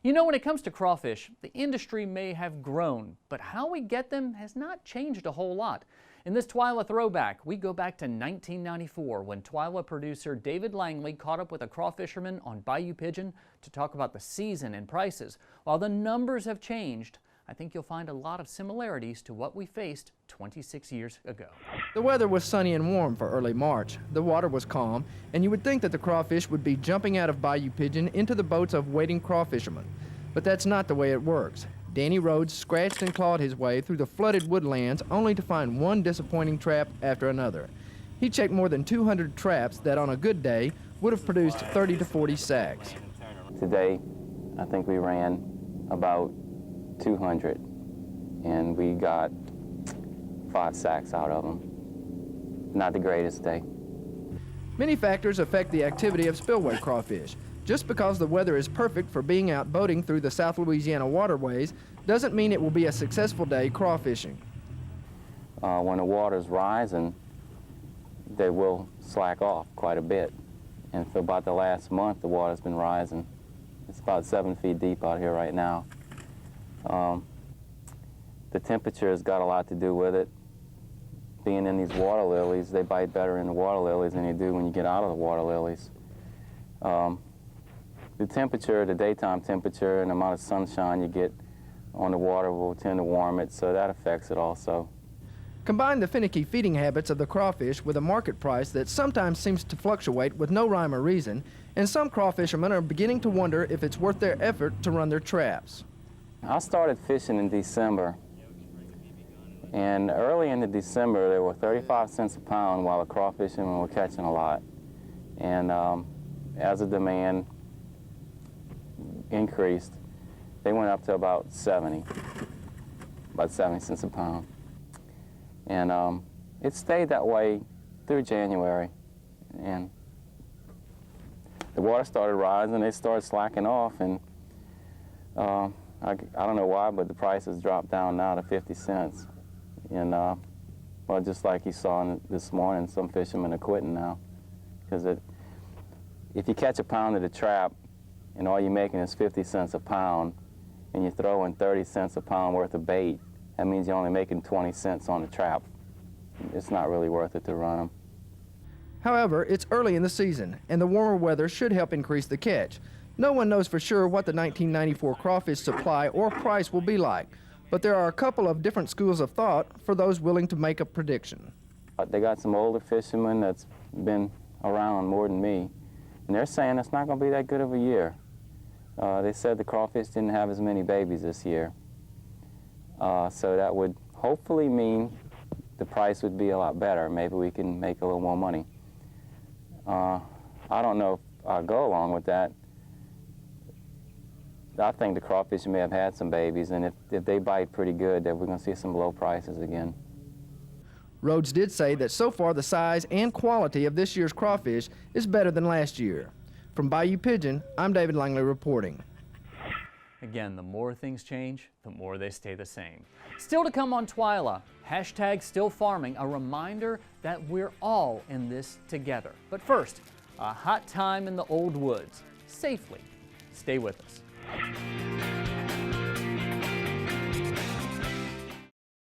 You know, when it comes to crawfish, the industry may have grown, but how we get them has not changed a whole lot. In this TWILA Throwback, we go back to 1994 when TWILA producer David Langley caught up with a crawfisherman on Bayou Pigeon to talk about the season and prices. While the numbers have changed, I think you'll find a lot of similarities to what we faced 26 years ago. The weather was sunny and warm for early March. The water was calm, and you would think that the crawfish would be jumping out of Bayou Pigeon into the boats of waiting crawfishermen. But that's not the way it works. Danny Rhodes scratched and clawed his way through the flooded woodlands only to find one disappointing trap after another. He checked more than 200 traps that on a good day would have produced 30 to 40 sacks. Today, I think we ran about 200, and we got 5 sacks out of them. Not the greatest day. Many factors affect the activity of spillway crawfish. Just because the weather is perfect for being out boating through the South Louisiana waterways doesn't mean it will be a successful day crawfishing. When the water's rising, they will slack off quite a bit. And for about the last month, the water's been rising. It's about 7 feet deep out here right now. The temperature has got a lot to do with it. Being in these water lilies, they bite better in the water lilies than they do when you get out of the water lilies. The temperature, the daytime temperature, and the amount of sunshine you get on the water will tend to warm it, so that affects it also. Combine the finicky feeding habits of the crawfish with a market price that sometimes seems to fluctuate with no rhyme or reason, and some crawfishermen are beginning to wonder if it's worth their effort to run their traps. I started fishing in December, and early into December they were 35 cents a pound while the crawfishermen were catching a lot. And as the demand increased, they went up to about 70 cents a pound. And it stayed that way through January. And the water started rising, they started slacking off, and I don't know why, but the prices dropped down now to 50 cents. And well, just like you saw this morning, some fishermen are quitting now. Because if you catch a pound at a trap, and all you're making is 50 cents a pound, and you're throwing 30 cents a pound worth of bait, that means you're only making 20 cents on the trap. It's not really worth it to run them. However, it's early in the season, and the warmer weather should help increase the catch. No one knows for sure what the 1994 crawfish supply or price will be like, but there are a couple of different schools of thought for those willing to make a prediction. They got some older fishermen that's been around more than me, and they're saying it's not going to be that good of a year. They said the crawfish didn't have as many babies this year. So that would hopefully mean the price would be a lot better. Maybe we can make a little more money. I don't know if I'll go along with that. I think the crawfish may have had some babies, and if they bite pretty good, then we're going to see some low prices again. Rhodes did say that so far the size and quality of this year's crawfish is better than last year. From Bayou Pigeon, I'm David Langley reporting. Again, the more things change, the more they stay the same. Still to come on TWILA, #StillFarming, a reminder that we're all in this together. But first, a hot time in the old woods, safely. Stay with us.